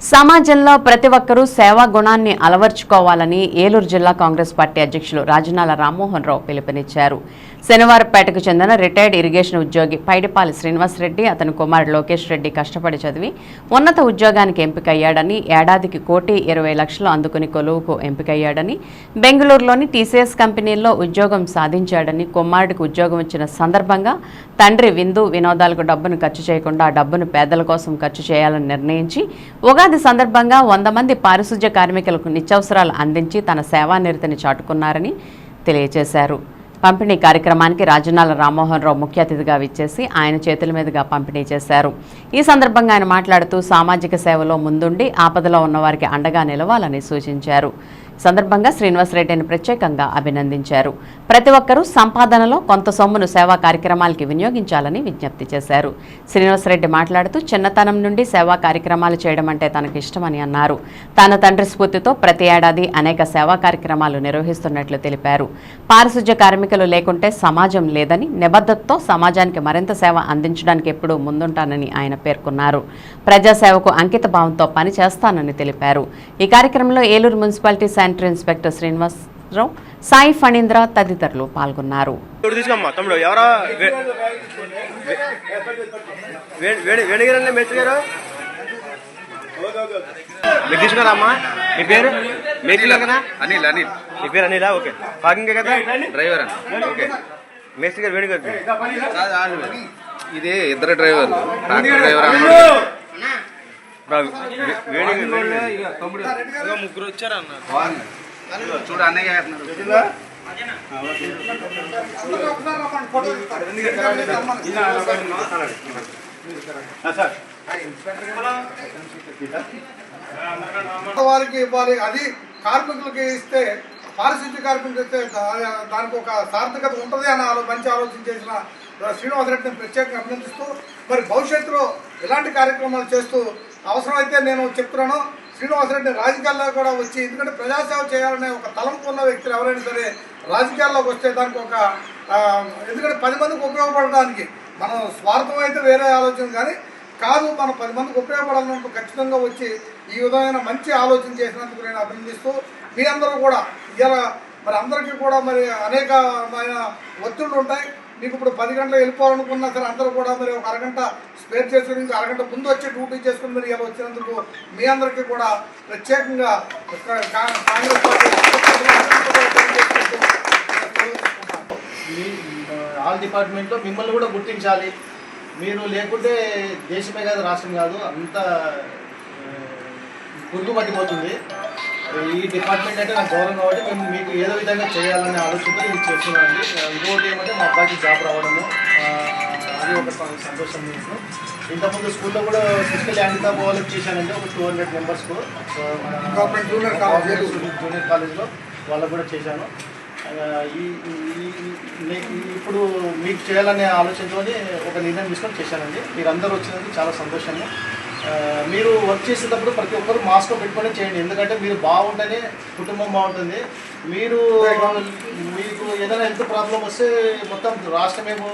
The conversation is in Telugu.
సమాజంలో ప్రతి ఒక్కరూ సేవా గుణాన్ని అలవర్చుకోవాలని ఏలూరు జిల్లా కాంగ్రెస్ పార్టీ అధ్యక్షులు రాజనాల రామ్మోహన్ రావు పిలుపునిచ్చారు. శనివారపేటకు చెందిన రిటైర్డ్ ఇరిగేషన్ ఉద్యోగి పైడిపాలి శ్రీనివాసరెడ్డి అతని కుమారుడు లోకేష్ రెడ్డి కష్టపడి చదివి ఉన్నత ఉద్యోగానికి ఎంపికయ్యాడని, ఏడాదికి 1,20,00,000 అందుకుని కొలువుకు ఎంపికయ్యాడని, బెంగళూరులోని టీసీఎస్ కంపెనీల్లో ఉద్యోగం సాధించాడని, కుమారుడికి ఉద్యోగం ఇచ్చిన సందర్భంగా తండ్రి విందు వినోదాలకు డబ్బును ఖర్చు చేయకుండా ఆ డబ్బును పేదల కోసం ఖర్చు చేయాలని నిర్ణయించి ఉగాది సందర్భంగా 100 మంది పారిశుధ్య కార్మికులకు నిత్యావసరాలు అందించి తన సేవానిరతిని చాటుకున్నారని తెలియజేశారు. పంపిణీ కార్యక్రమానికి రాజనాల రామ్మోహన్ రావు ముఖ్య అతిథిగా విచ్చేసి ఆయన చేతుల మీదుగా పంపిణీ చేశారు. ఈ సందర్భంగా ఆయన మాట్లాడుతూ సామాజిక సేవలో ముందుండి ఆపదలో ఉన్నవారికి అండగా నిలవాలని సూచించారు. సందర్భంగా శ్రీనివాసరెడ్డిని ప్రత్యేకంగా అభినందించారు. ప్రతి ఒక్కరూ సంపాదనలో కొంత సొమ్మును సేవా కార్యక్రమాలకి వినియోగించాలని విజ్ఞప్తి చేశారు. శ్రీనివాసరెడ్డి మాట్లాడుతూ చిన్నతనం నుండి సేవా కార్యక్రమాలు చేయడం అంటే తనకు ఇష్టమని అన్నారు. తన తండ్రి స్ఫూర్తితో ప్రతి ఏడాది అనేక సేవా కార్యక్రమాలు నిర్వహిస్తున్నట్లు తెలిపారు. పారిశుధ్య కార్మికులు లేకుంటే సమాజం లేదని, నిబద్ధతతో సమాజానికి మరింత సేవ అందించడానికి ఎప్పుడూ ముందుంటానని ఆయన పేర్కొన్నారు. ప్రజాసేవకు అంకిత భావంతో పనిచేస్తానని తెలిపారు. ఈ కార్యక్రమంలో Eluru municipality sanitary inspector Srinivasarao, Sai Phanindra తదితరులు పాల్గొన్నారు. ఇది ఇద్దరు డ్రైవర్ ముగ్గురు వచ్చారన్న చూడు అన్నయ్య వారికి ఇవ్వాలి, అది కార్మికులకి ఇస్తే, పారిశుద్ధ్య కార్మికులు ఇస్తే దానికి ఒక సార్థకత ఉంటుంది అని మంచి ఆలోచన చేసిన శ్రీనివాసరెడ్డిని ప్రత్యేకంగా అభినందిస్తూ, మరి భవిష్యత్తులో ఇలాంటి కార్యక్రమాలు చేస్తూ అవసరమైతే నేను చెప్తున్నాను శ్రీనివాసరెడ్డి రాజకీయాల్లో కూడా వచ్చి, ఎందుకంటే ప్రజాసేవ చేయాలనే ఒక తలంపు ఉన్న వ్యక్తులు ఎవరైనా సరే రాజకీయాల్లోకి వస్తే దానికి ఒక ఎందుకంటే 10 మందికి ఉపయోగపడడానికి, మనం స్వార్థం అయితే వేరే ఆలోచన కానీ కాదు, మనం 10 మందికి ఉపయోగపడాలన్నట్టు ఖచ్చితంగా వచ్చి ఈ విధమైన మంచి ఆలోచన చేసినందుకు నేను అభినందిస్తూ, మీ అందరూ కూడా ఇలా మరి అందరికీ కూడా మరి అనేకమైన ఒత్తిళ్లు ఉంటాయి. మీకు ఇప్పుడు 10 గంటలు వెళ్ళిపోవాలనుకున్నా సరే అందరూ కూడా మరి ఒక అరగంట స్పేర్ చేసుకుని ఇంకా అరగంట ముందు వచ్చి డ్యూటీ చేసుకుని మరి ఇలా వచ్చినందుకు మీ అందరికీ కూడా ప్రత్యేకంగా కాంగ్రెస్ పార్టీ ఆల్ డిపార్ట్మెంట్లో మిమ్మల్ని కూడా గుర్తించాలి. మీరు లేకుంటే దేశమే కాదు, రాష్ట్రం కాదు, అంతా గుర్తు పట్టిపోతుంది. ఈ డిపార్ట్మెంట్ అంటే నాకు గౌరవం కాబట్టి మేము మీకు ఏదో విధంగా చేయాలనే ఆలోచనతో ఇది చేస్తున్నామండి. ఇంకోటి ఏమంటే మా అబ్బాయికి జాబ్ రావడము, అది ఒక సంతోషం. మీకు ఇంతకుముందు స్కూల్లో కూడా ఫిజికల్ హ్యాండిక్యాప్ వాళ్ళకి చేశానండి, ఒక 200 మెంబర్స్కు జూనియర్ కాలేజ్లో వాళ్ళకు కూడా చేశాను. ఇప్పుడు మీకు చేయాలనే ఆలోచనతో ఒక నిర్ణయం తీసుకొని చేశానండి. మీరు అందరూ వచ్చినందుకు చాలా సంతోషము. మీరు వర్క్ చేసేటప్పుడు ప్రతి ఒక్కరు మాస్క్ పెట్టుకొని చేయండి, ఎందుకంటే మీరు బాగుంటేనే కుటుంబం బాగుంటుంది. మీకు ఏదైనా హెల్త్ ప్రాబ్లం వస్తే మొత్తం రాష్ట్రమేమో